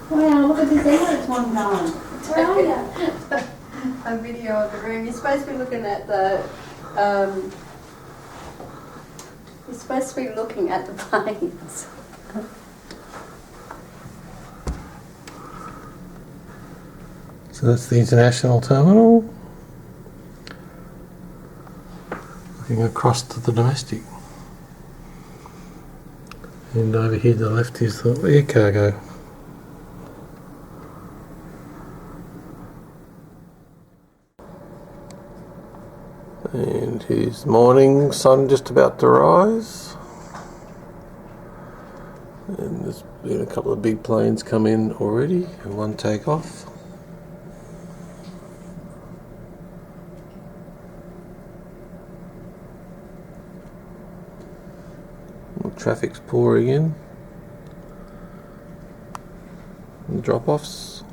Wow, look at this Emirates one going. Where are you? A video of the room. You're supposed to be looking at the. You're supposed to be looking at the planes. So that's the international terminal. Looking across to the domestic. And over here to the left is the air cargo. And here's morning, sun just about to rise. And there's been a couple of big planes come in already and one take off. Traffic's pouring in. And drop-offs.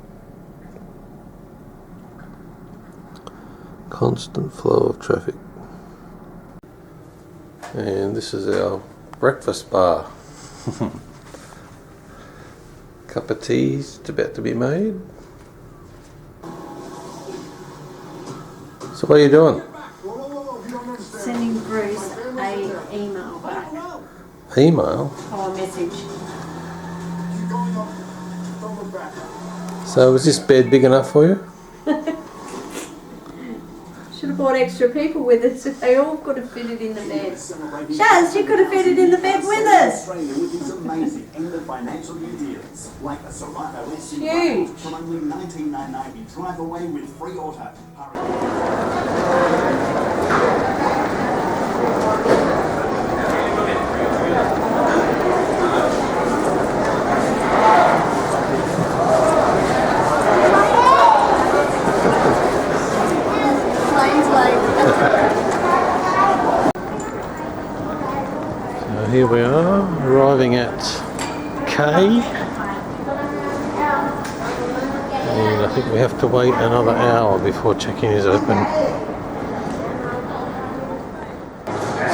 Constant flow of traffic. And this is our breakfast bar. Cup of tea's about to be made. So what are you doing? Sending Bruce a email back. Email? Or a message. So was this bed big enough for you? Should have brought extra people with us. They all could have fitted in the bed. Shaz, you could have fitted in the bed with us. Huge. From only $19.99, drive away with free auto. So here we are, arriving at K. And I think we have to wait another hour before check-in is open.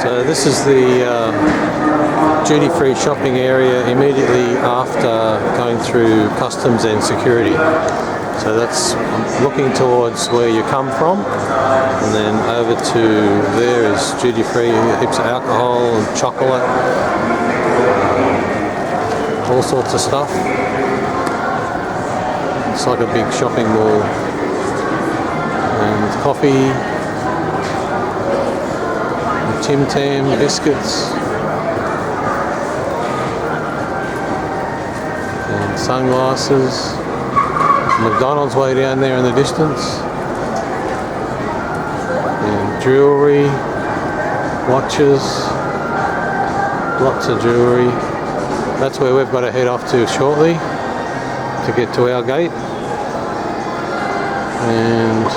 So this is the duty-free shopping area immediately after going through customs and security. So that's looking towards where you come from, and then over to there is duty-free, heaps of alcohol and chocolate, all sorts of stuff. It's like a big shopping mall. And coffee, and Tim Tam biscuits, and sunglasses. McDonald's way down there in the distance. And jewellery, watches, lots of jewellery. That's where we've got to head off to shortly to get to our gate. And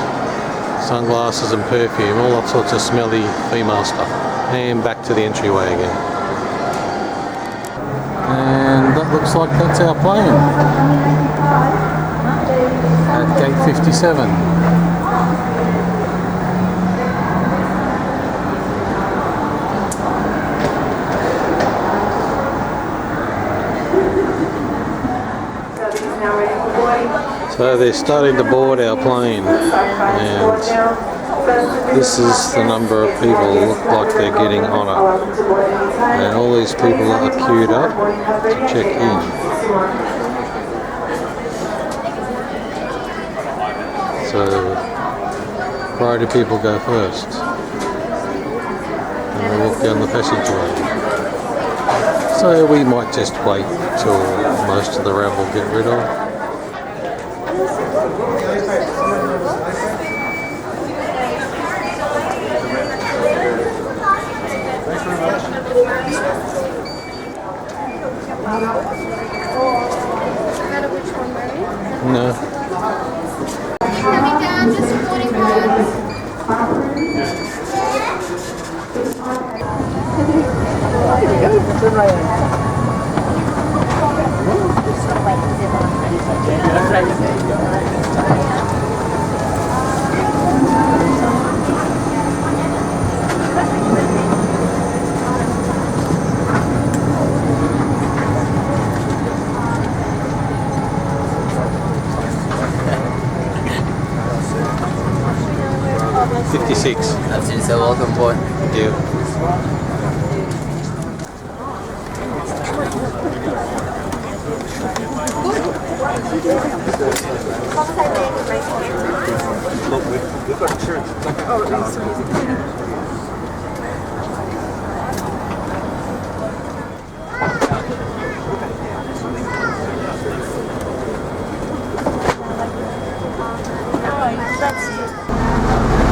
sunglasses and perfume, all that sorts of smelly female stuff. And back to the entryway again. And that looks like that's our plane. At gate 57. So they're starting to board our plane, and this is the number of people who look like they're getting on it. And all these people are queued up to check in. So priority people go first, and they walk down the passageway. So we might just wait till most of the rabble get rid of. No. Coming down, just supporting her. 36. That's it, so welcome boy. Thank you.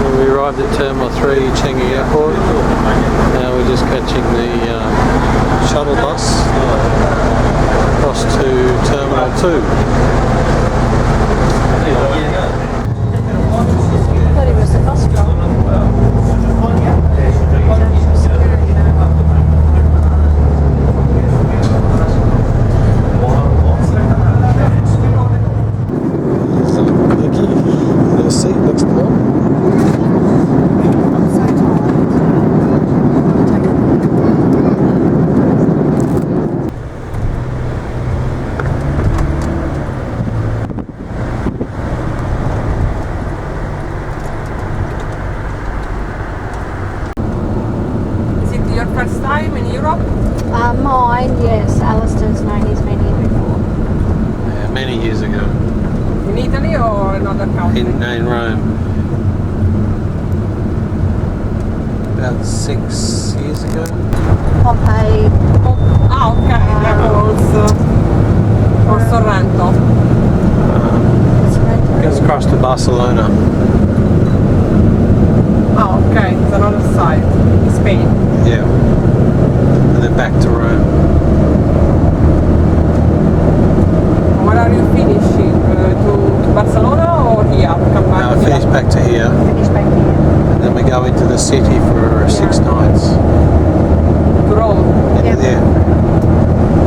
Well, we arrived at Terminal 3, Changi Airport. Now we're just catching the shuttle bus across to Terminal 2. I thought he was the bus driver. The seat looks warm. Is it your first time in Europe? Mine, yes. Alistair's known he's been here before. Yeah, many years ago In Italy or another country? in Rome. About 6 years ago. Pompeii. Ah, okay. Or Sorrento. Goes across to Barcelona. Ah, okay. It's another side. Spain. Yeah. And then back to Rome. Where are you finishing? To Barcelona or here? Come back Now I here? finish back to here. Finish back here. And then we go into the city for 6 nights. To Rome. Yep. Yeah.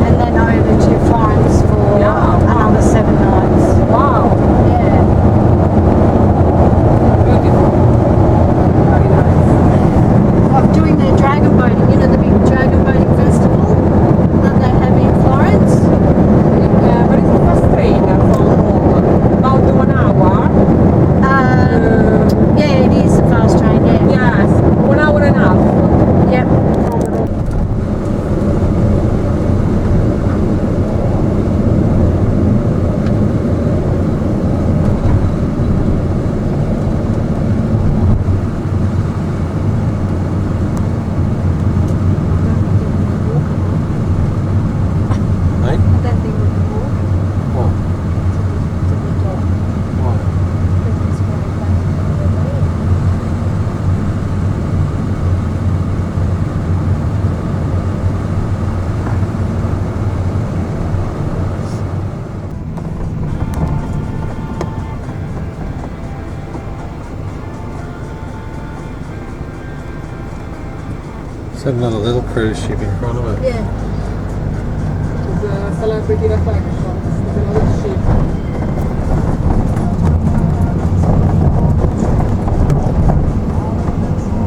And then over to Florence for Yeah, wow. another 7 nights. Wow. Yeah. Beautiful. Very nice. I'm doing the dragon boating, you know, the big dragon boating festival that they have in Florence. Where is the first train from home? About 1 hour? Yeah, it is a fast train, yeah. Yes. 1 hour and a half. Yep. Mate? I don't think we can walk What? to the top. What? Because it's very close to the lake. It's another little cruise ship in front of it. Yeah. The celebrity reflections. It's another ship.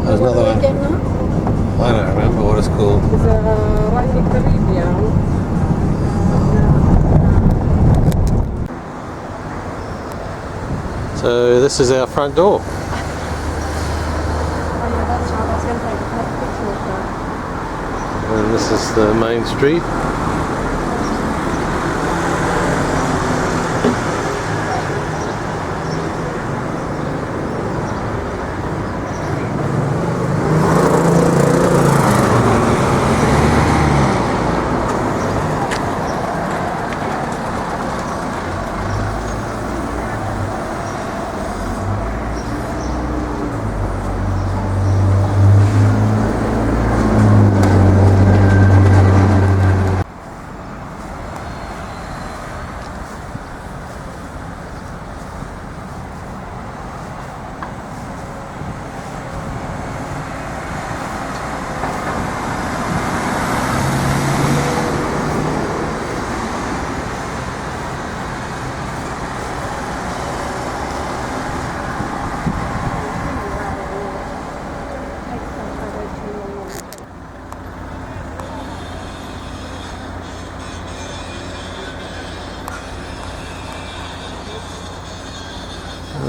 There's another What are we one. getting on? I don't remember what it's called. It's right in Caribbean. So this is our front door. Oh yeah, that's right. I was going to take a picture of that. And this is the main street.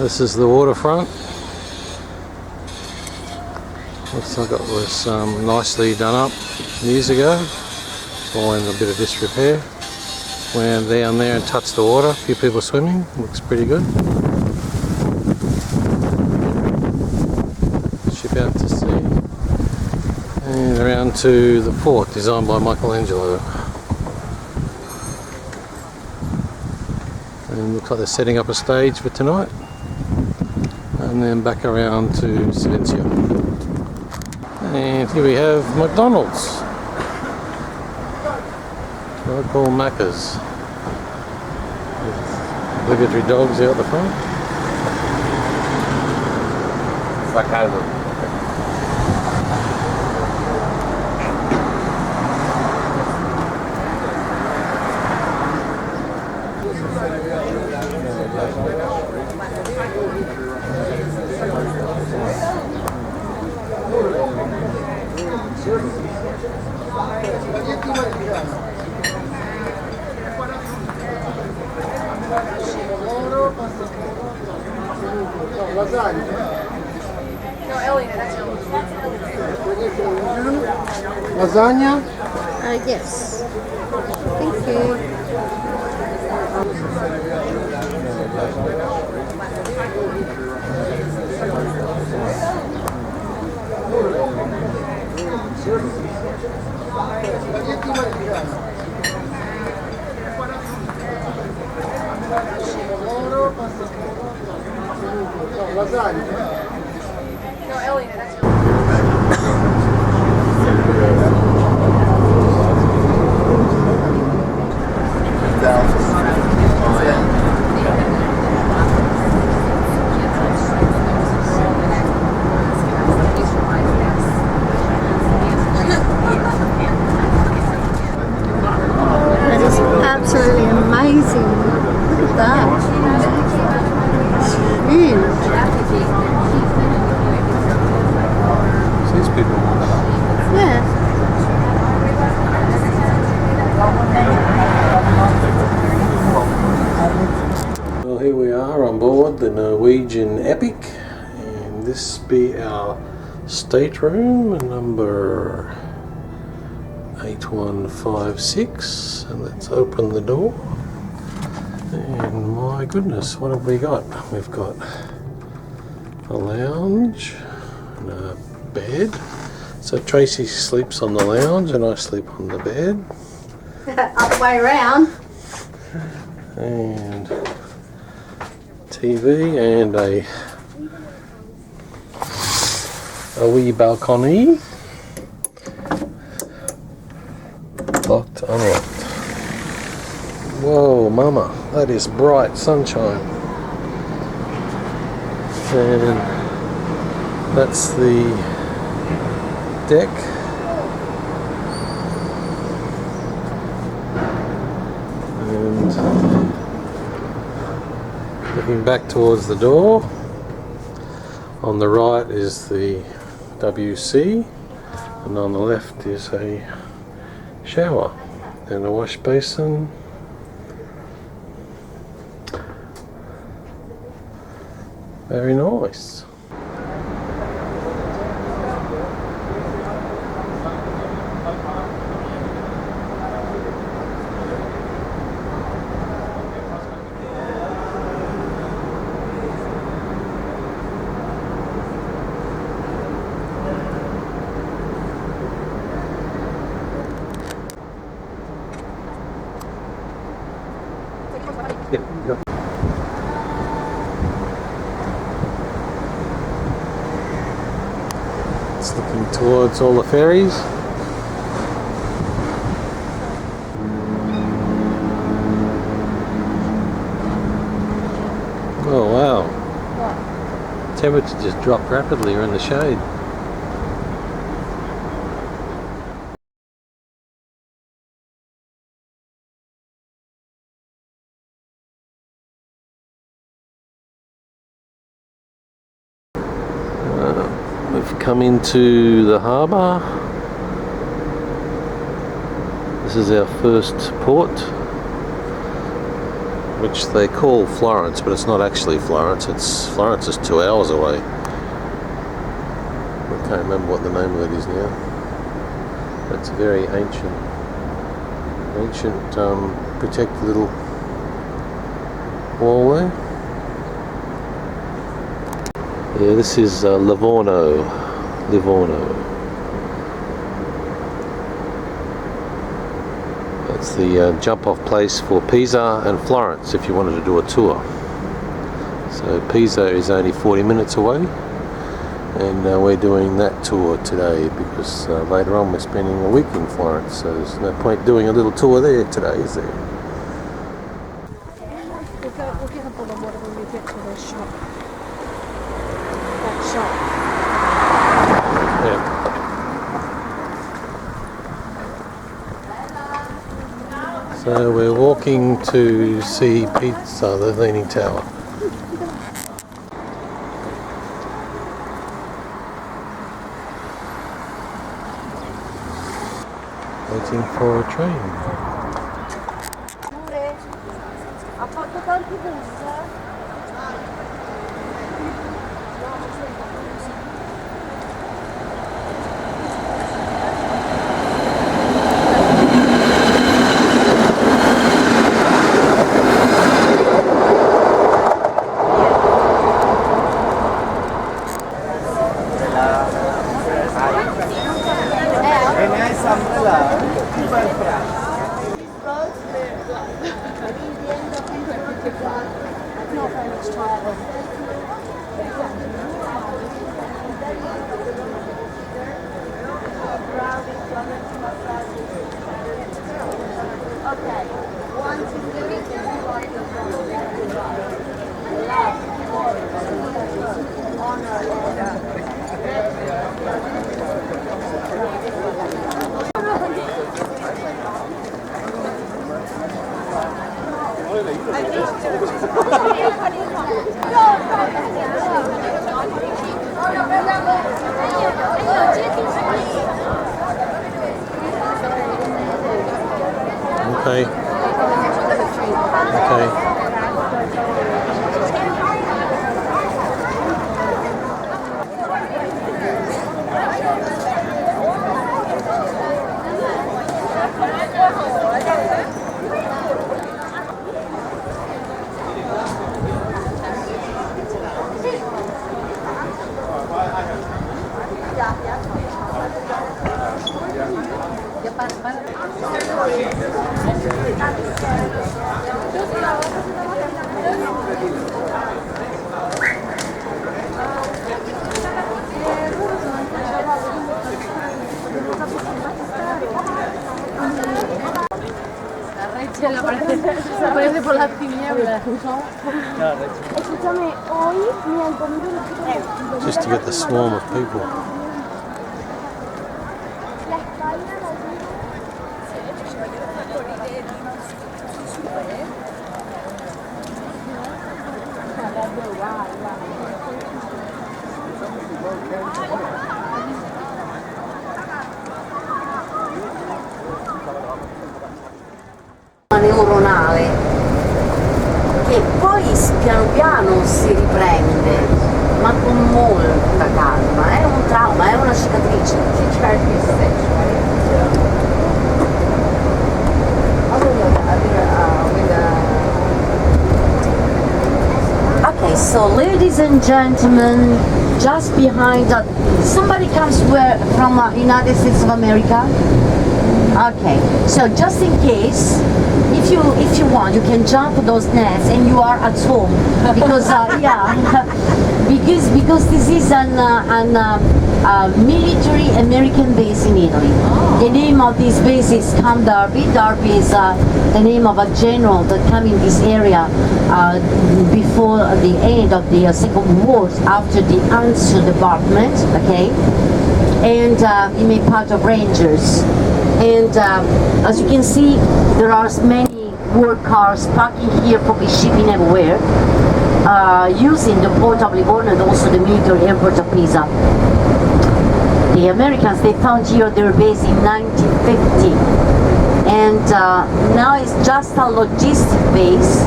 This is the waterfront. Looks like it was nicely done up years ago. All in a bit of disrepair. Went down there and touched the water. A few people swimming. Looks pretty good. Ship out to sea. And around to the port, designed by Michelangelo. And looks like they're setting up a stage for tonight. And then back around to Silencia. And here we have McDonald's. Local Macca's. With obligatory dogs out the front. Lasagna? Yes. Thank you. That is absolutely amazing. Look at that. It's huge. These people. Yeah. Well, here we are on board the Norwegian Epic, and this be our stateroom number 8156, and let's open the door. And my goodness, what have we got? We've got a lounge and a bed. So Tracey sleeps on the lounge and I sleep on the bed. Other way around. And TV and a wee balcony. Locked, unlocked. Whoa, mama, that is bright sunshine. And that's the deck. And looking back towards the door, on the right is the WC, and on the left is a shower and a wash basin. Very nice. Yep. It's looking towards all the ferries. Oh wow. Temperature just dropped rapidly. We're in the shade. We've come into the harbour. This is our first port, which they call Florence, but it's not actually Florence. Florence is 2 hours away. We're can't remember what the name of it is now. It's a very ancient, protected little hallway. Yeah, this is Livorno. That's the jump-off place for Pisa and Florence if you wanted to do a tour. So Pisa is only 40 minutes away, and we're doing that tour today because later on we're spending a week in Florence, so there's no point doing a little tour there today, is there? We'll get a bottle of water when we get to the shop. That shop. Yeah. So we're walking to see Pisa, the Leaning Tower. Waiting for a train. Ha fatto tanti bus. Not very much travel. Okay. Okay. Aparece por las tinieblas. Escúchame, hoy me han comido Just to get the swarm of people. neuronale che poi piano piano si riprende, ma con molta calma. È un trauma, è una cicatrice. Okay, so ladies and gentlemen, just behind that, somebody comes from United States of America. Okay, so just in case, if you want, you can jump those nets and you are at home because yeah, because this is an military American base in Italy. The name of this base is Camp Darby. Darby is the name of a general that came in this area before the end of the Second War, after the answer department. Okay, and he made part of Rangers. And as you can see, there are many work cars parking here, probably shipping everywhere, using the port of Livorno and also the military airport of Pisa. The Americans, they found here their base in 1950, and now it's just a logistic base,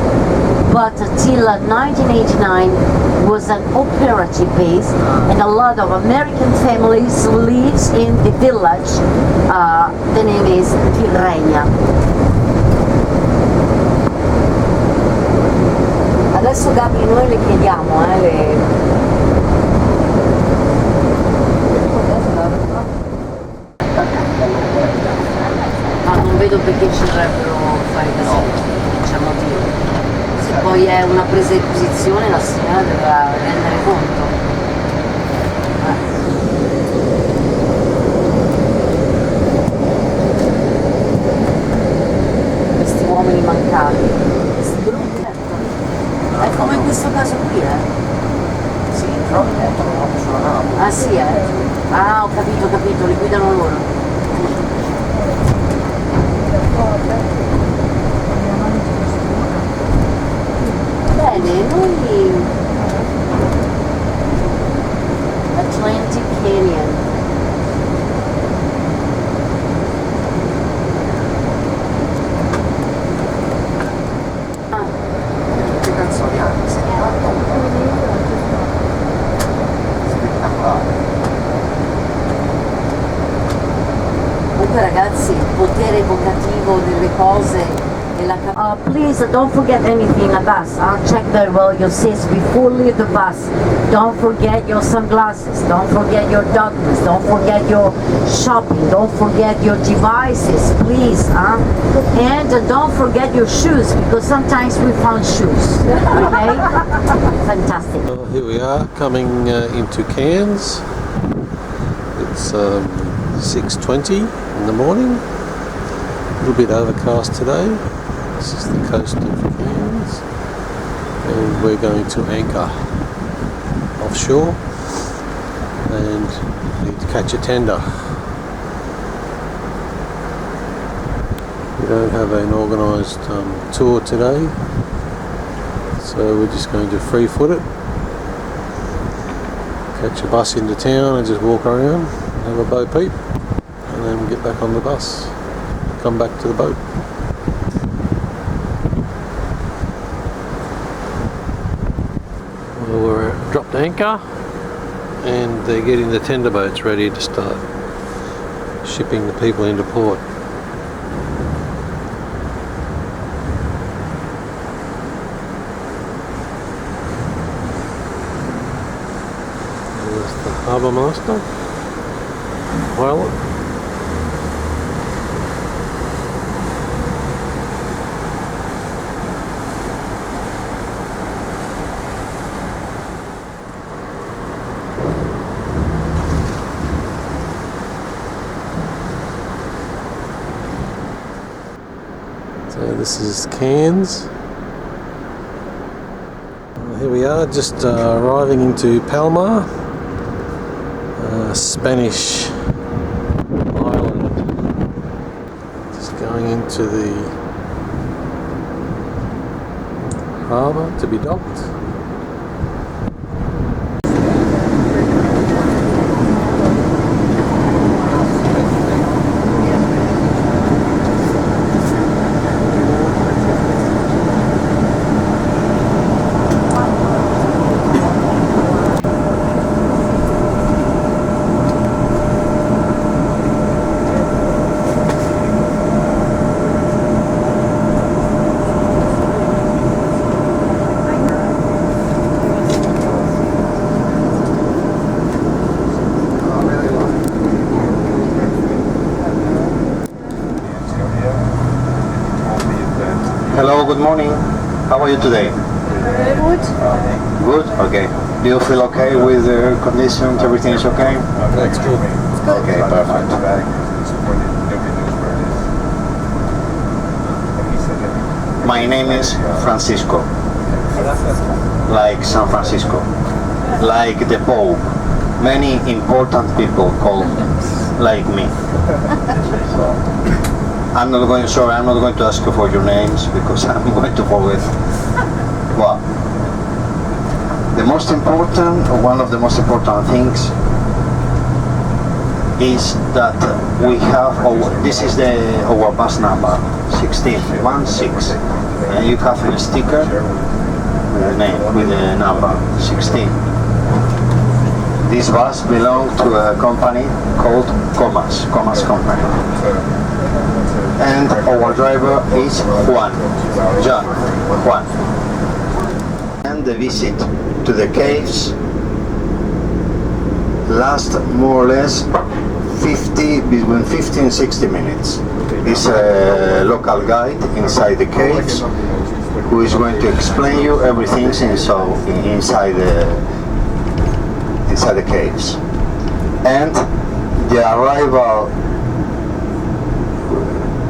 but till 1989 was an operative base, and a lot of American families lives in the village. The name is Tirrenia. Adesso Gabri noi le chiediamo non vedo perché ci dovrebbero fare così, c'è motivo. Se poi è una presa di posizione la signora dovrà rendere conto. Questi uomini mancati, questi brutti. È come in questo caso qui, Sì, però sulla nave. Ah sì, Ah, ho capito, li guidano loro. Bene, noi Atlantic Canyon. Che canzoni hanno? Spettacolare. Comunque ragazzi, il potere evocativo delle cose e la please don't forget anything at bus. Check very well your seats before you leave the bus. Don't forget your sunglasses, don't forget your documents, don't forget your shopping, don't forget your devices, please. And don't forget your shoes, because sometimes we found shoes. Okay? Fantastic. Here we are coming into Cairns. It's 6:20 in the morning. A little bit overcast today. This is the coast of Cairns, and we're going to anchor offshore and need to catch a tender. We don't have an organised tour today, so we're just going to free foot it, catch a bus into town and just walk around, have a boat peep, and then get back on the bus, come back to the boat. Well, we're dropped anchor and they're getting the tender boats ready to start shipping the people into port. There's the harbour master, pilot. So this is Cairns. Here we are, just arriving into Palma, Spanish island. Just going into the harbour to be docked. Hello, good morning. How are you today? Good. Good? Okay. Do you feel okay with the conditions? Everything is okay? That's good. Okay, perfect. My name is Francisco. Like San Francisco. Like the Pope. Many important people call like me. I'm not going to ask you for your names because I'm going to forget. Well, one of the most important things is that we have this is our bus number 1616, and you have a sticker with the number 16. This bus belonged to a company called Comas Company. And our driver is Juan. And the visit to the caves lasts more or less between 50 and 60 minutes. Is a local guide inside the caves who is going to explain you everything inside the caves. And the arrival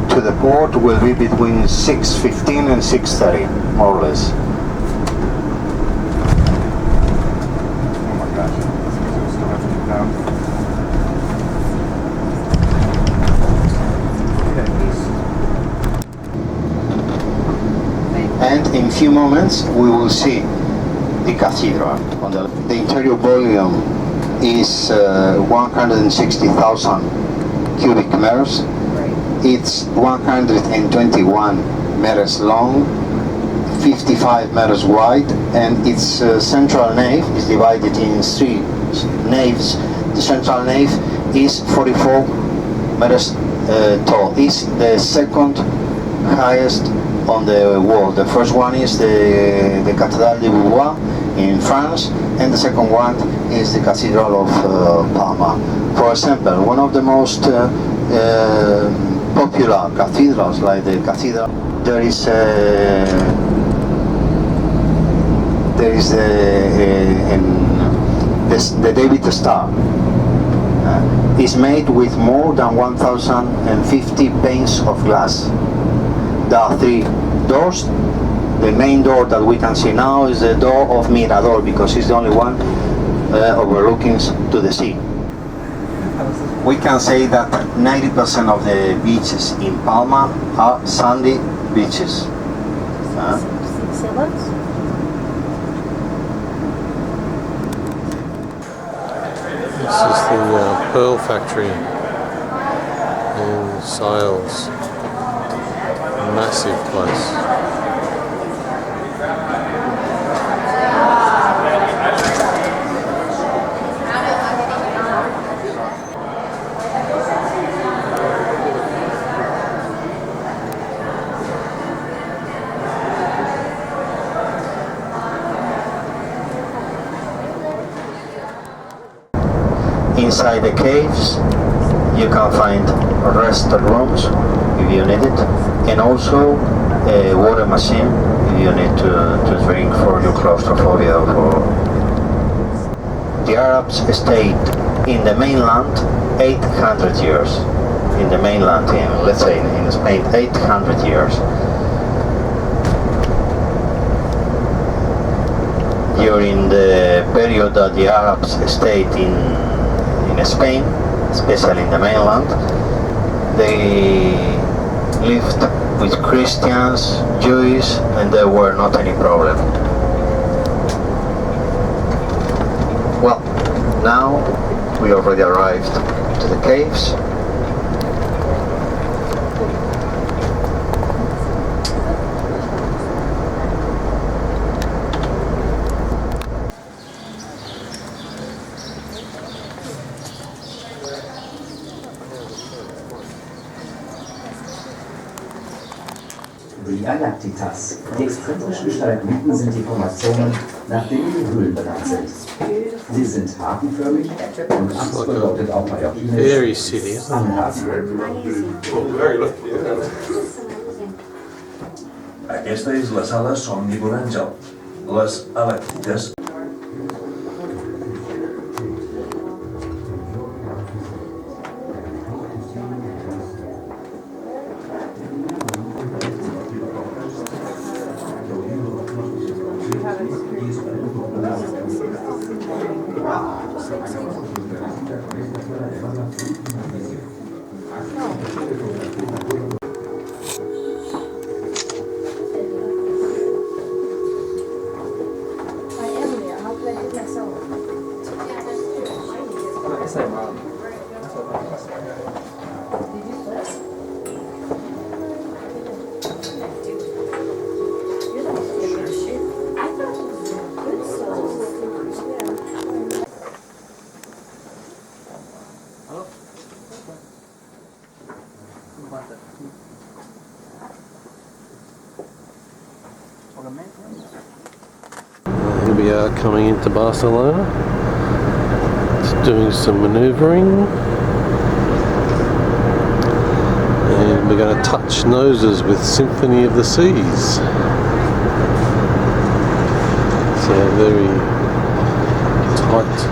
to the port will be between 6:15 and 6:30, more or less. Oh my gosh. And in a few moments we will see the cathedral. The interior volume is 160,000 cubic meters. It's 121 meters long, 55 meters wide, and its central nave is divided in 3 naves. The central nave is 44 meters tall. It's the second highest on the world. The first one is the Cathédrale de Bourbois in France, and the second one is the Cathedral of Palma. For example, one of the most popular cathedrals, like the cathedral, there is the David Star. Is made with more than 1,050 panes of glass. There are 3 doors. The main door that we can see now is the door of Mirador, because it's the only one overlooking to the sea. We can say that 90% of the beaches in Palma are sandy beaches. This is the pearl factory in Sales. Massive place. Inside the caves you can find rest rooms if you need it, and also a water machine if you need to drink for your claustrophobia. The Arabs stayed in the mainland 800 years. In the mainland, let's say in Spain, 800 years. During the period that the Arabs stayed in Spain, especially in the mainland, they lived with Christians, Jews, and there were not any problem. Well, now we already arrived to the caves. Die Galacticas. Die exzentrischen Stalagmiten sind die Formationen, nach denen die Höhlen benannt sind. Sie sind hakenförmig und angstbedeutet auch bei Very city, isn't it? Aquesta és la sala Somnívor Àngel. Les alactites Here we are coming into Barcelona. It's doing some manoeuvring. And we're going to touch noses with Symphony of the Seas. It's a very tight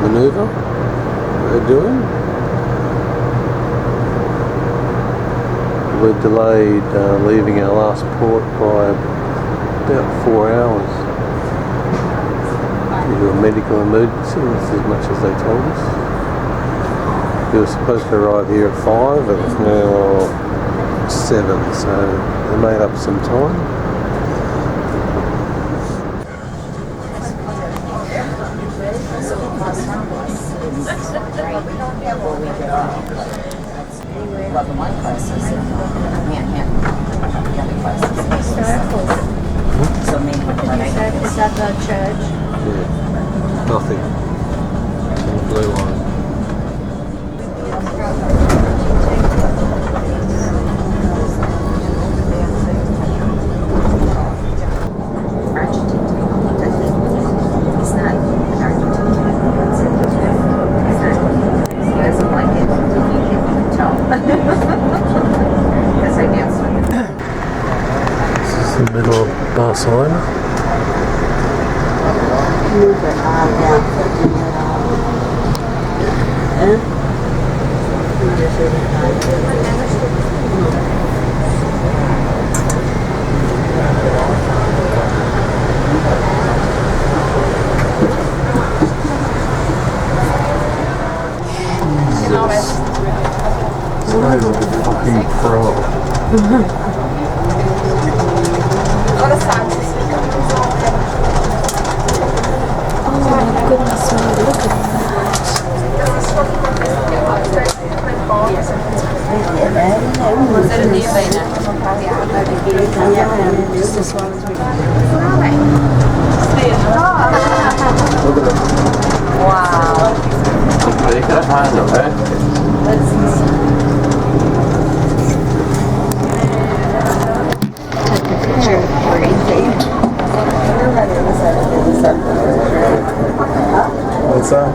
manoeuvre they're doing. We're delayed leaving our last port by about 4 hours due to a medical emergency. That's as much as they told us. We were supposed to arrive here at 5, and it's now 7, so they made up some time. Is that the church? Yeah, nothing. Blue line. This is the middle of Barcelona. Fucking pro. Goodness me, look at Wow. What's that?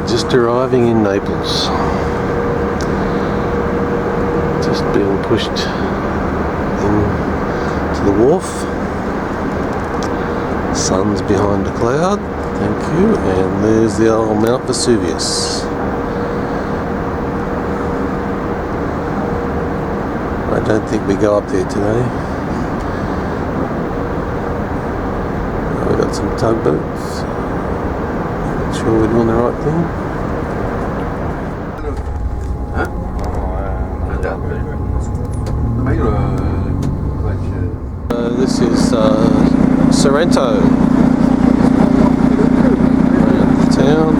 Just arriving in Naples. Just being pushed in to the wharf. Sun's behind a cloud, thank you, and there's the old Mount Vesuvius. I don't think we go up there today. We've got some tugboats. Not sure we're doing the right thing. This is Sorrento. Around the town.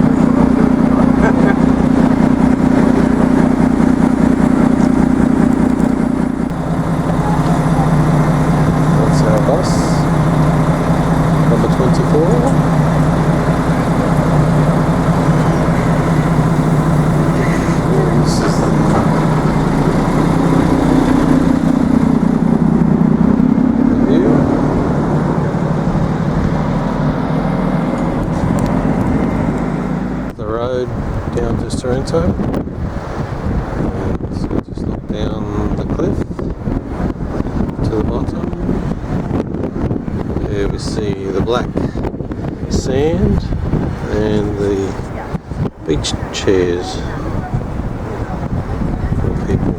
That's our bus. Number 24. This is down to Sorrento, and so just look down the cliff to the bottom. Here we see the black sand and the beach chairs for people.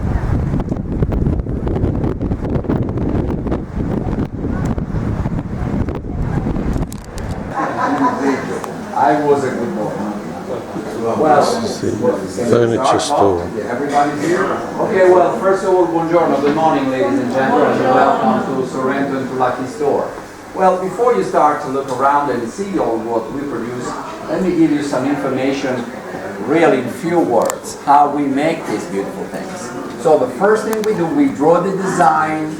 I was a good boy. Well, furniture store. Everybody's here? Okay, well, first of all, buongiorno, good morning, ladies and gentlemen, and welcome to Sorrento and to Lucky Store. Well, before you start to look around and see all what we produce, let me give you some information, really in few words, how we make these beautiful things. So the first thing we do, we draw the design,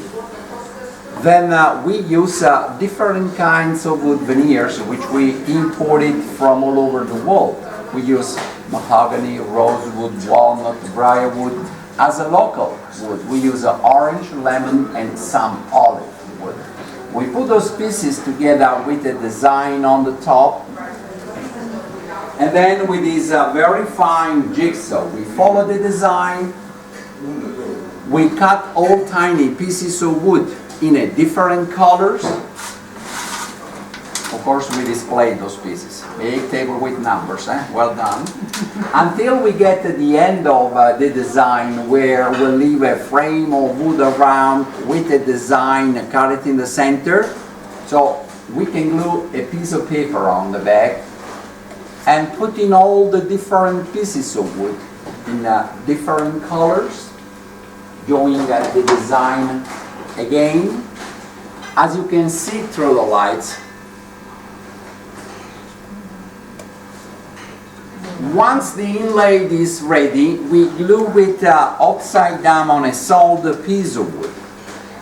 then we use different kinds of wood veneers, which we imported from all over the world. We use mahogany, rosewood, walnut, briarwood. As a local wood, we use orange, lemon, and some olive wood. We put those pieces together with a design on the top, and then with this very fine jigsaw, we follow the design. We cut all tiny pieces of wood in a different colors. Of course, we display those pieces. Big table with numbers, well done. Until we get to the end of the design, where we'll leave a frame of wood around with a design, cut it in the center. So we can glue a piece of paper on the back and put in all the different pieces of wood in different colors, showing the design again. As you can see through the lights, once the inlay is ready, we glue it upside down on a solid piece of wood.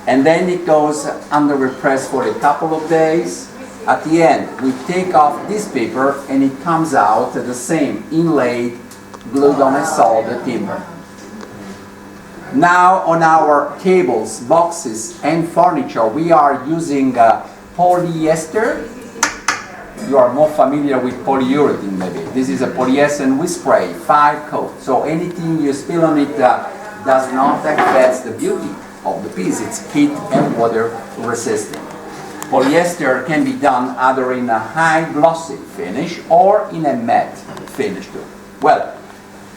And then it goes under a press for a couple of days. At the end, we take off this paper and it comes out the same inlaid, glued on a solid timber. Now on our tables, boxes and furniture, we are using polyester. You are more familiar with polyurethane maybe. This is a polyester we spray, 5 coats. So anything you spill on it does not affect the beauty of the piece. It's heat and water resistant. Polyester can be done either in a high glossy finish or in a matte finish too. Well,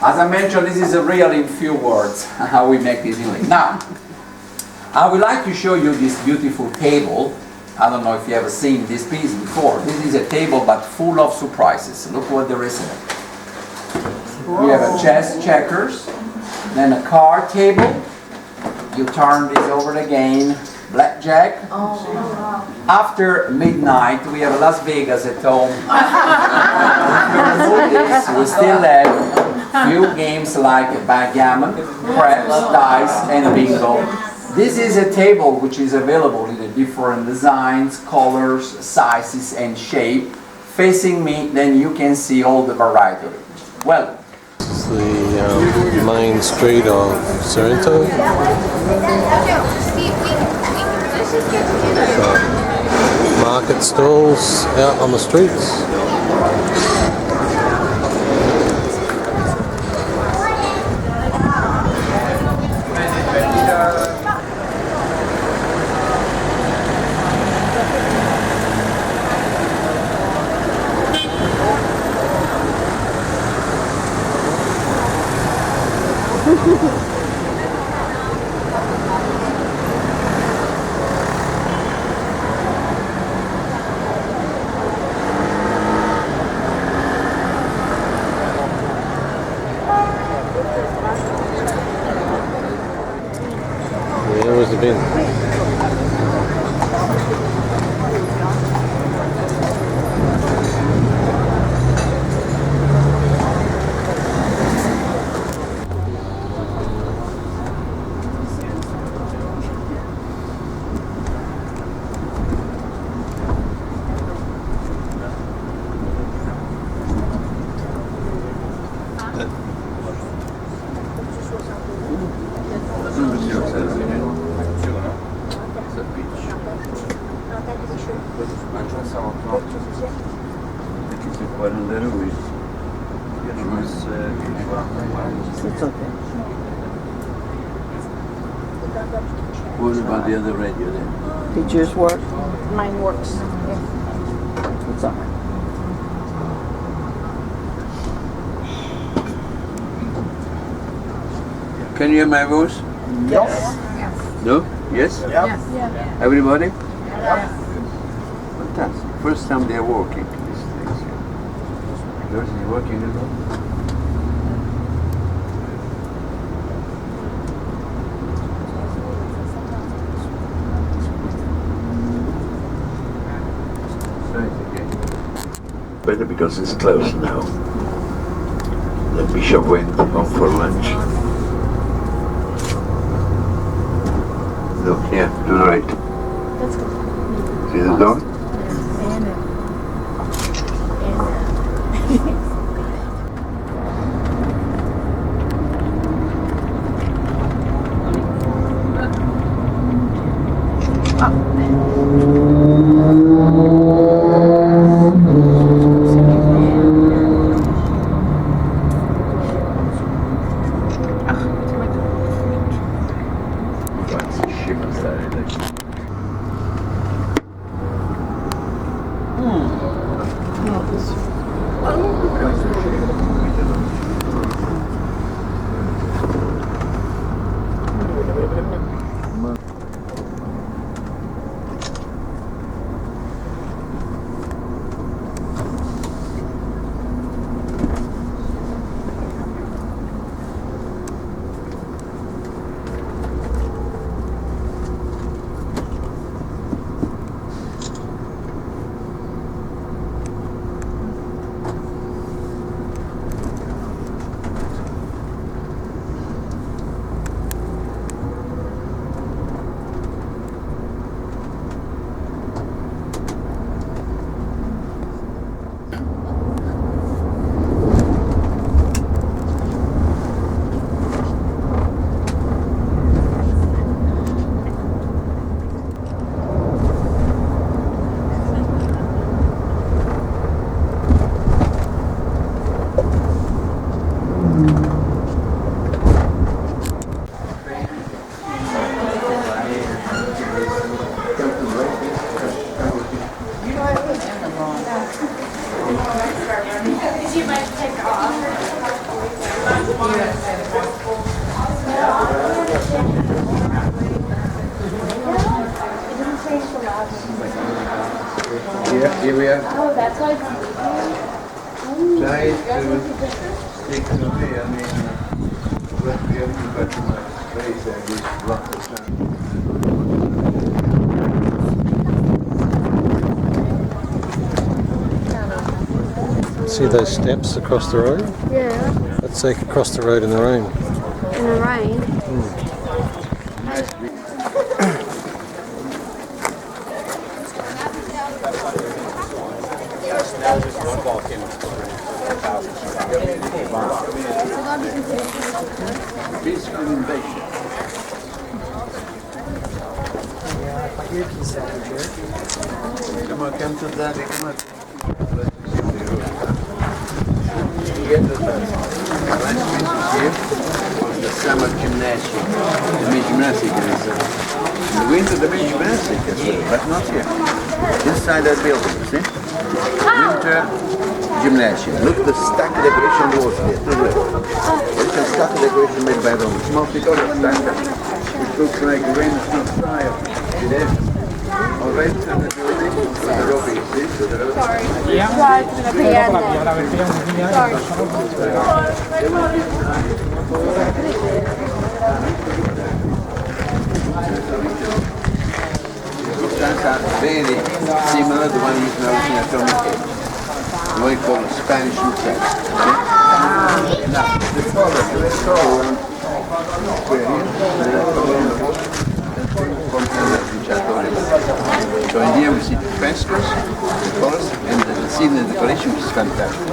as I mentioned, this is a really in few words how we make this inlay. Now, I would like to show you this beautiful table. I don't know if you ever seen this piece before. This is a table but full of surprises. Look what there is in it. We have a chess checkers, then a card table. You turn this over again, blackjack. After midnight, we have Las Vegas at home. We still have few games like backgammon, craps, dice, and bingo. This is a table which is available in different designs, colors, sizes, and shape. Facing me, then you can see all the variety of it. Well, this is the main street of Sorrento. Market stalls out on the streets. It's okay. What about the other radio then? Did yours work? Mine works. Yeah. It's alright. Can you hear my voice? Yes. No? Yes? Yes. Everybody? Fantastic. First time they're working, these things. Yours is working as well? Better because it's close now. The bishop went home for lunch. Look, yeah, to the right. That's good. See the door? Here we are. Oh, that's why. Try to stick to me. I mean, what we have to go to my face and just block the sun. See those steps across the road? Yeah. Let's take across the road in the rain. In the rain. Peaceful invasion. Come on, come to daddy, come on. You get the last pieces here of the summer gymnasium. The main gymnastic is in the winter the main gymnastic as well, but not here. Inside that building, see? Winter gymnasium. Look the stuck decoration walls there, to the left. It's a stuck decoration made by the small Victoria stuck. It looks like Renaissance style. See there? Alright, and the building, the lobby, see? To the left. Those are very similar to the one used now in Atomic. What we call Spanish hotel. Now, the color, let's go around so in here we see the frescoes, the colors, and the scene and decoration is fantastic.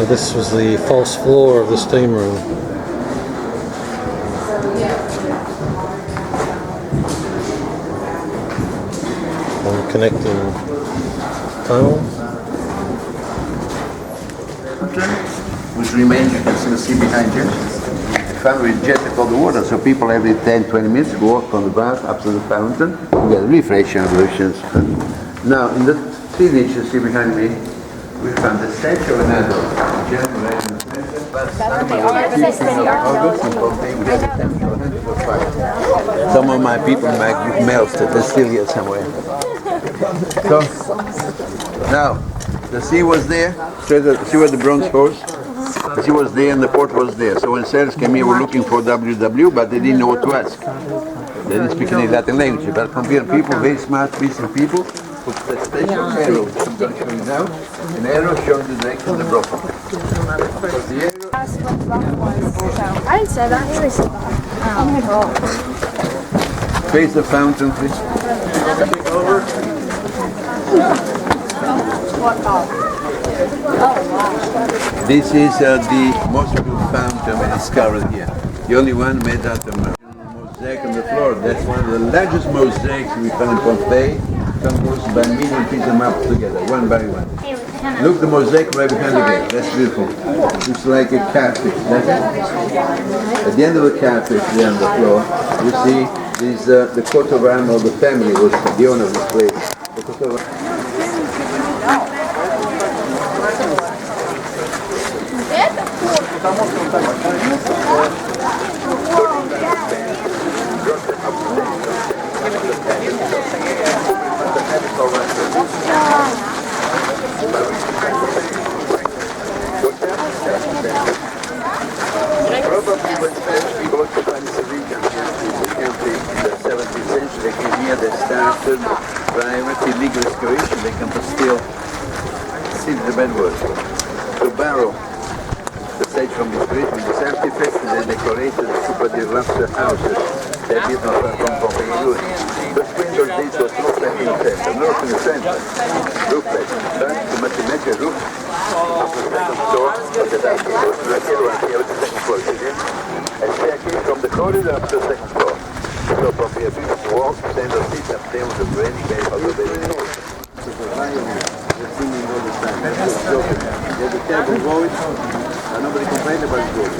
This was the false floor of the steam room. on connecting tunnel. Which remains, you can see behind you. The fountain is jet above the water, so people every 10-20 minutes walk on the bath up to the fountain to get refreshing ablutions. Now, in the 3 niches you see behind me, we found the statue of an adult. Some of my people might melted, they're still here somewhere. So, now, the sea was there, see where the bronze horse? The sea was there and the port was there. So when sailors came here, we were looking for WW, but they didn't know what to ask. They didn't speak any Latin language, but compared people, very smart, decent people, put the station arrow, which I'm going to show you now, an arrow showing the direction of the brothel. Because the arrow... I didn't say that, he said that. Oh my god. Face the fountain, please. Over. This is the most beautiful fountain we discovered here. The only one made out of mosaic on the floor. That's one of the largest mosaics we found in Pompeii, composed by million pieces of map together, one by one. Look, the mosaic right behind the gate. That's beautiful. Looks like a catfish, doesn't it? At the end of the catfish, there on the floor, you see this, the coat of arms of the family was the owner of this place. The coat of Probably when Spanish people occupied the region in the 17th century, here they started private illegal excavation. They can still see the bedwork. To borrow the stage from the street with this artifact, they decorated super deluxe houses that did not come from Pompeii. The windows did was not in the center, not in the center. Roofless, but to make a roof of the second floor of the dining room. The second floor, a staircase from the corridor up to the second floor. So from here, people walk, stand or sit up there with the branding base of the building. There's a terrible voice, nobody complained about the voice.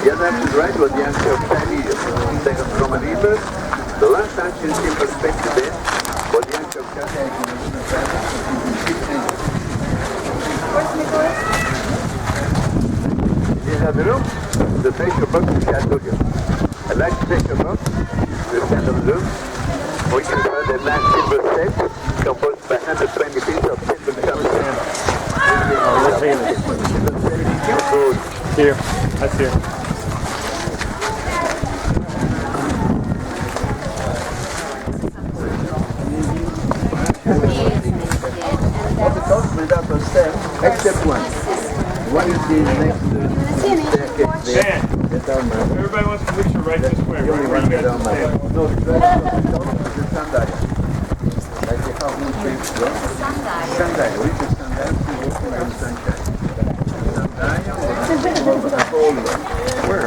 The other action right was the action of Chinese, second from a river. The last action is in perspective there, was the action of Chinese. These are the rooms, the facial box which I told you. A large facial box, the stand of the room, which is the large silver set, composed by 120 pieces of silver colored. Here, that's here. All the coats made out of stairs, except one. One you see next to the staircase there. Everybody wants to picture right this way. The only one made out of stairs. No, the sundial. Like the half-moon shaped door. Sundial. Which is sundial? Walking on sunshine. Sundial was a whole one. Where?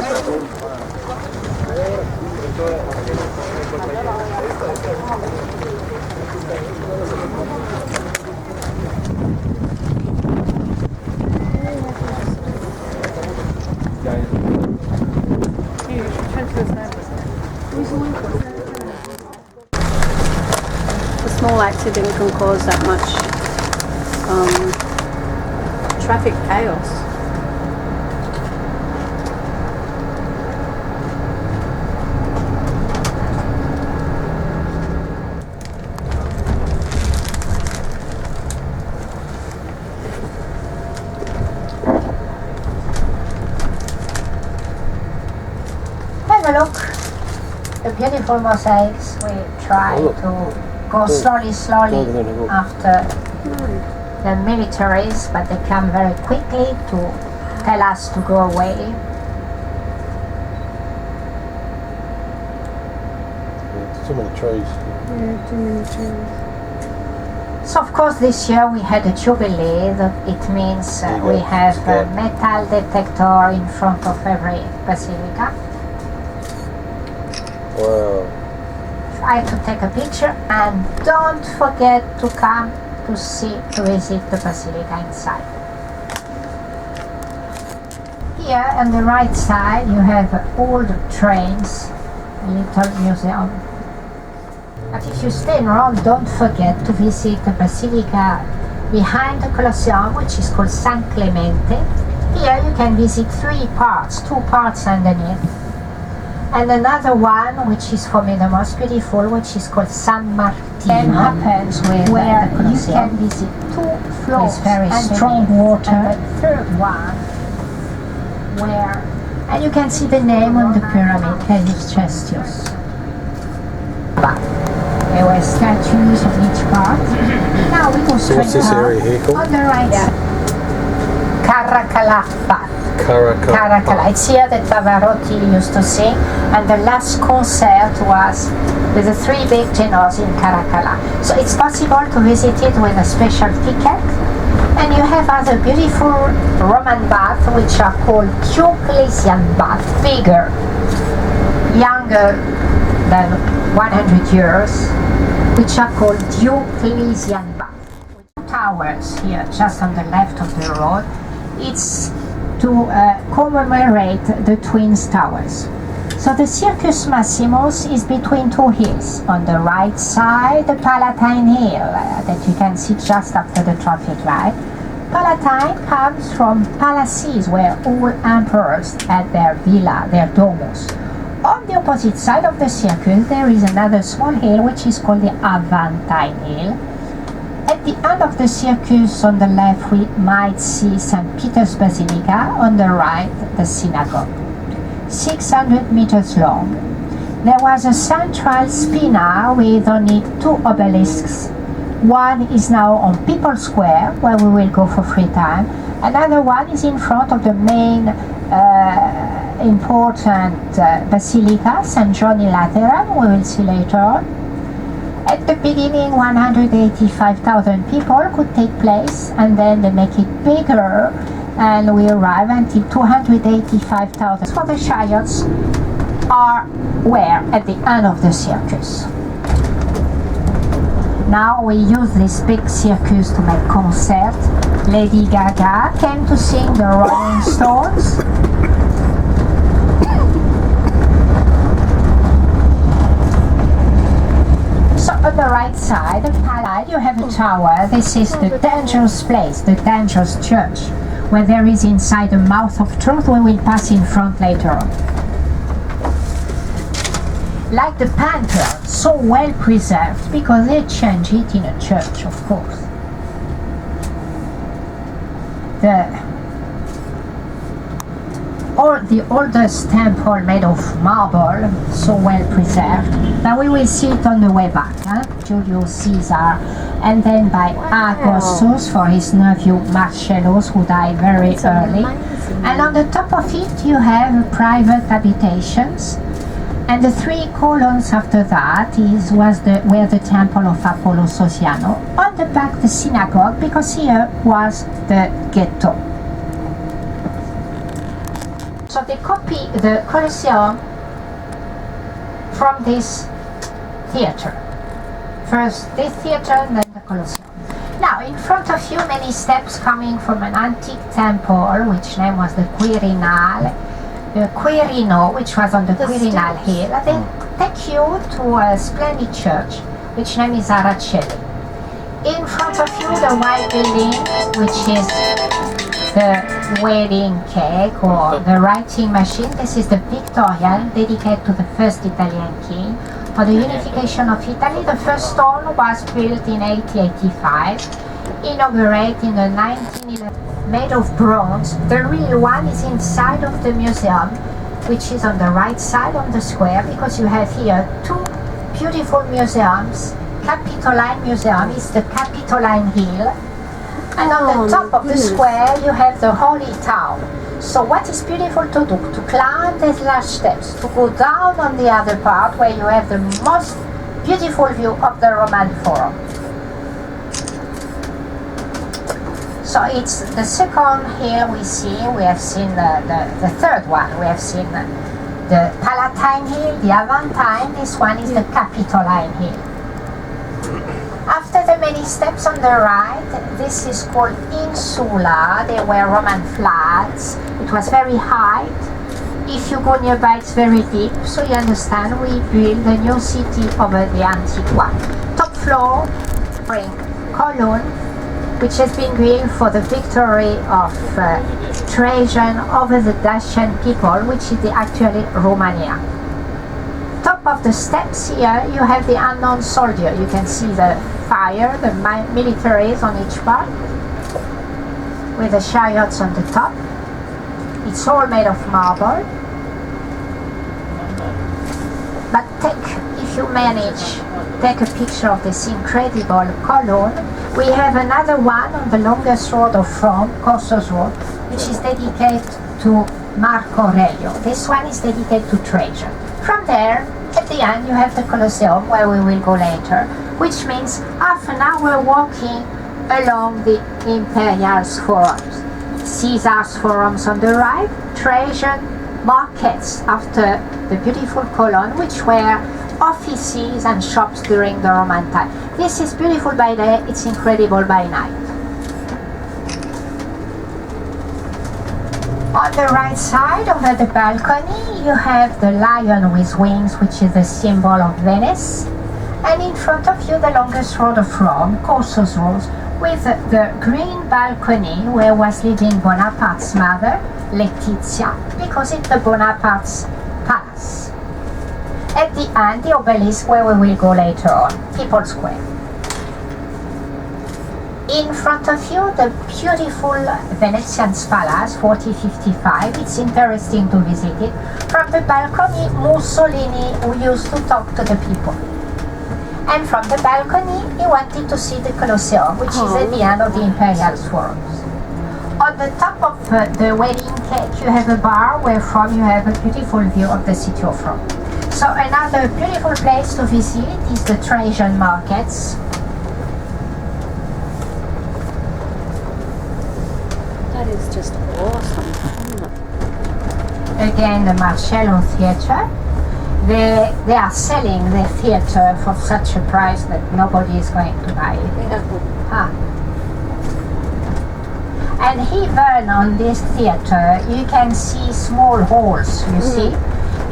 A small accident can cause that much traffic chaos. Have a look. The beautiful mosaics. We try to go slowly after the militaries, but they come very quickly to tell us to go away. Too many trees. Yeah, too many trees. So of course this year we had a jubilee. It means we have a metal detector in front of every basilica. Wow. I had to take a picture, and don't forget to come to visit the basilica inside. Here on the right side you have old trains, a little museum. But if you stay in Rome, don't forget to visit the basilica behind the Colosseum, which is called San Clemente. Here you can visit 3 parts, 2 parts underneath. And another one, which is for me the most beautiful, which is called San Martino, happens where you can visit 2 floors, very strong water. And the third one, and you can see the name on the pyramid, Caelius Cestius. There were statues on each part. Now we go straight what's this area here called? On the right side. Caracalla Bath. Caracalla. It's here that Pavarotti used to sing, and the last concert was with the 3 big tenors in Caracalla. So it's possible to visit it with a special ticket. And you have other beautiful Roman baths, which are called Diocletian baths, bigger, younger than 100 years, which are called Diocletian baths. Towers here, just on the left of the road. It's to commemorate the twin towers. So the Circus Maximus is between 2 hills. On the right side, the Palatine Hill, that you can see just after the traffic light. Palatine comes from palaces, where all emperors had their villa, their domus. On the opposite side of the circus, there is another small hill, which is called the Aventine Hill. At the end of the circus, on the left, we might see St. Peter's Basilica. On the right, the synagogue. 600 meters long. There was a central spina with only 2 obelisks. One is now on People's Square, where we will go for free time. Another one is in front of the main important basilica, St. John in Lateran, we will see later on. At the beginning, 185,000 people could take place, and then they make it bigger, and we arrive until 285,000. So the chariots are where? At the end of the circus. Now we use this big circus to make concerts. Lady Gaga came to sing the Rolling Stones. So on the right side, you have a tower. This is the dangerous place, the dangerous church, where there is inside the mouth of truth. We will pass in front later on. Like the Pantheon, so well preserved because they changed it in a church, of course. The oldest temple made of marble, so well preserved. But we will see it on the way back. Julius Caesar, and then by Augustus for his nephew Marcellus, who died very early. And on the top of it you have private habitations. And the 3 columns after that were the temple of Apollo Sociano. On the back, the synagogue, because here was the ghetto. So they copy the Colosseum from this theater. First this theater, and then the Colosseum. Now, in front of you, many steps coming from an antique temple, which name was the Quirinal. The Quirino, which was on the Quirinal Hill. They take you to a splendid church, which name is Aracelli. In front of you, the white building, which is the wedding cake or the writing machine. This is the Victorian, dedicated to the first Italian king. For the unification of Italy, the first stone was built in 1885, inaugurated in the 1911. Made of bronze. The real one is inside of the museum, which is on the right side on the square, because you have here 2 beautiful museums. Capitoline Museum is the Capitoline Hill, and on the top of the square you have the Holy Town. So what is beautiful to do? To climb these large steps, to go down on the other part where you have the most beautiful view of the Roman Forum. So it's the second hill we see. We have seen the third one. We have seen the Palatine Hill, the Aventine. This one is the Capitoline Hill. After the many steps on the right, this is called Insula. They were Roman flats. It was very high. If you go nearby, it's very deep. So you understand, we built a new city over the antique one. Top floor, Cologne, which has been built for the victory of Trajan over the Dacian people, which is actually Romania. Top of the steps here, you have the unknown soldier. You can see the fire, the militaries on each part, with the chariots on the top. It's all made of marble. But if you manage, take a picture of this incredible column. We have another one on the longest road of Rome, Corso's Road, which is dedicated to Marco Aurelio. This one is dedicated to Trajan. From there, at the end, you have the Colosseum, where we will go later, which means half an hour walking along the imperial forums. Caesar's forums on the right, Trajan markets after the beautiful column, which were offices and shops during the Roman time. This is beautiful by day, it's incredible by night. On the right side, over the balcony, you have the lion with wings, which is the symbol of Venice. And in front of you, the longest road of Rome, Corso's Road, with the green balcony where was living Bonaparte's mother, Letizia, because it's the Bonaparte's palace. At the end, the obelisk where we will go later on, People's Square. In front of you, the beautiful Venetian's Palace, 4055. It's interesting to visit it. From the balcony, Mussolini, who used to talk to the people. And from the balcony, he wanted to see the Colosseum, which is at the end of the Imperial Forums. On the top of the wedding cake, you have a bar where from you have a beautiful view of the city of Rome. So another beautiful place to visit is the Trajan markets. That is just awesome. Again, the Marcello Theatre. They are selling the theatre for such a price that nobody is going to buy it. And even on this theatre, you can see small holes, you see?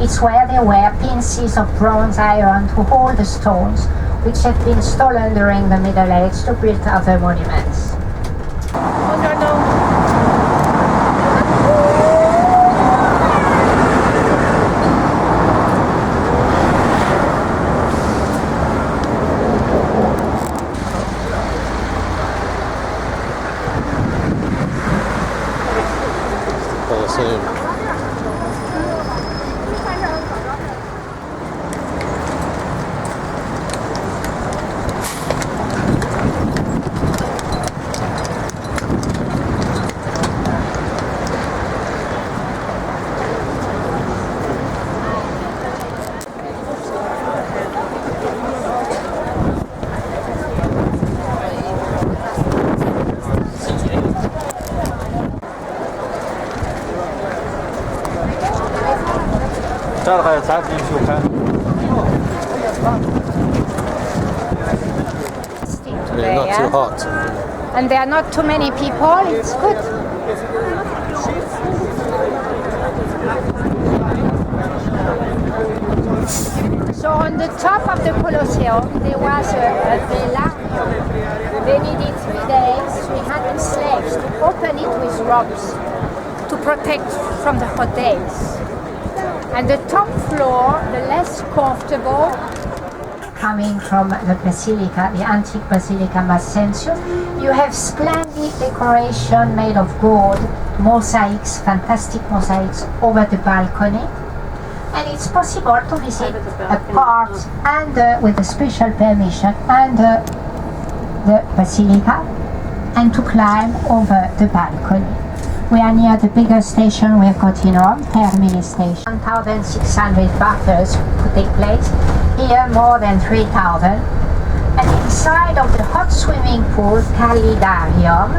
It's where there were pieces of bronze iron to hold the stones, which had been stolen during the Middle Age to build other monuments. Today, not too hot. And there are not too many people, it's good. So on the top of the Colosseum there was a vellarium. They needed 3 days, 300 slaves to open it with ropes to protect from the hot days. And the top floor, the less comfortable, coming from the Basilica, the antique Basilica Maxentius, you have splendid decoration made of gold, mosaics, fantastic mosaics over the balcony. And it's possible to visit a part under, with a special permission, under the Basilica and to climb over the balcony. We are near the biggest station we've got in Rome, Termini Station. 1,600 battles to take place. Here more than 3,000. And inside of the hot swimming pool, Calidarium,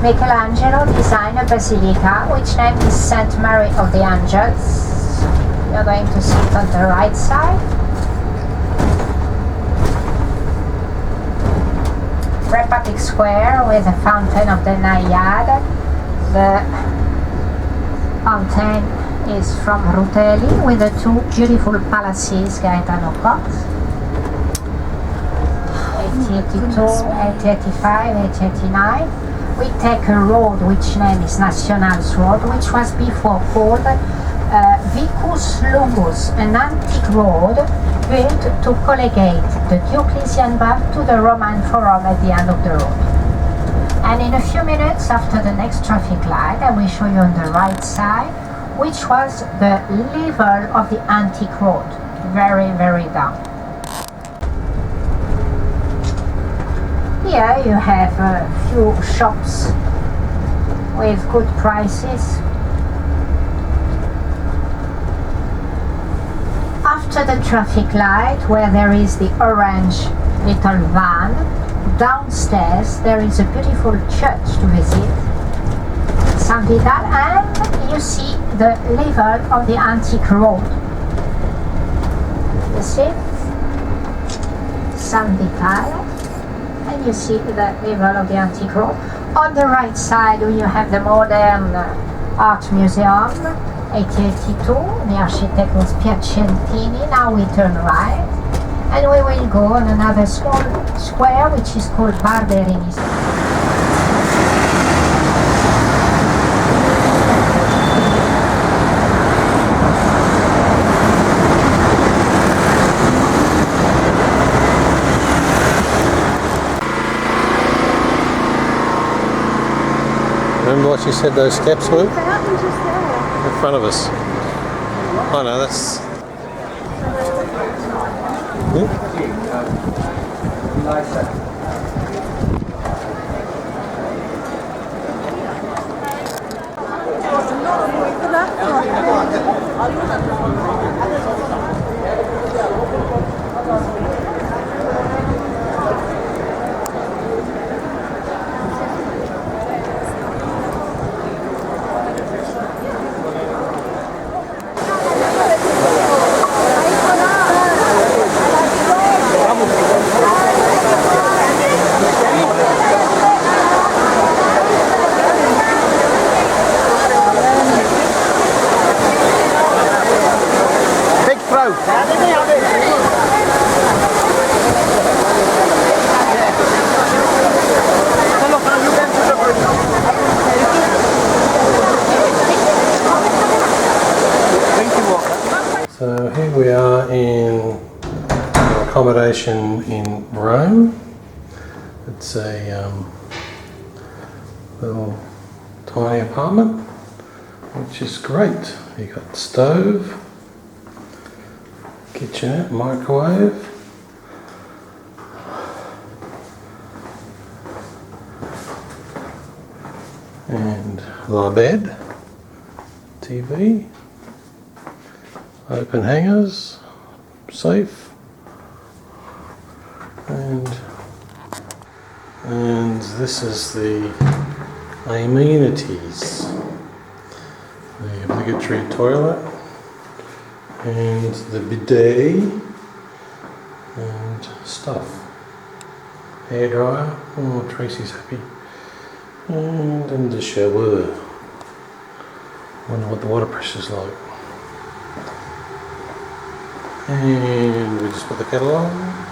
Michelangelo designed a basilica which named is Saint Mary of the Angels. You're going to sit on the right side. Republic Square with the Fountain of the Naiad. The fountain is from Rutelli with the two beautiful palaces, Gaetano Cox. 1882, 1885, 1889. We take a road which name is National's Road, which was before called Vicus Longus, an antique road built to collegate the Diocletian Bank to the Roman Forum at the end of the road. And in a few minutes after the next traffic light, I will show you on the right side, which was the level of the antique road, very, very down. Here you have a few shops with good prices. After the traffic light, where there is the orange little van, downstairs there is a beautiful church to visit, San Vital, and you see the level of the antique road. You see? San Vital. And you see the level of the antique road. On the right side you have the modern art museum, 1882. The architect was Piacentini. Now we turn right and we will go on another small square which is called Barberini. Remember what you said those steps were? They happen just there. In front of us. Oh no, that's... So here we are in our accommodation in Rome. It's a little tiny apartment, which is great. You got the stove, kitchenette, microwave, and the bed, TV, open hangers, safe, and this is the amenities. The obligatory toilet and the bidet and stuff. Hairdryer, oh Tracy's happy. And the shower. Wonder what the water pressure's like. And we just put the kettle on.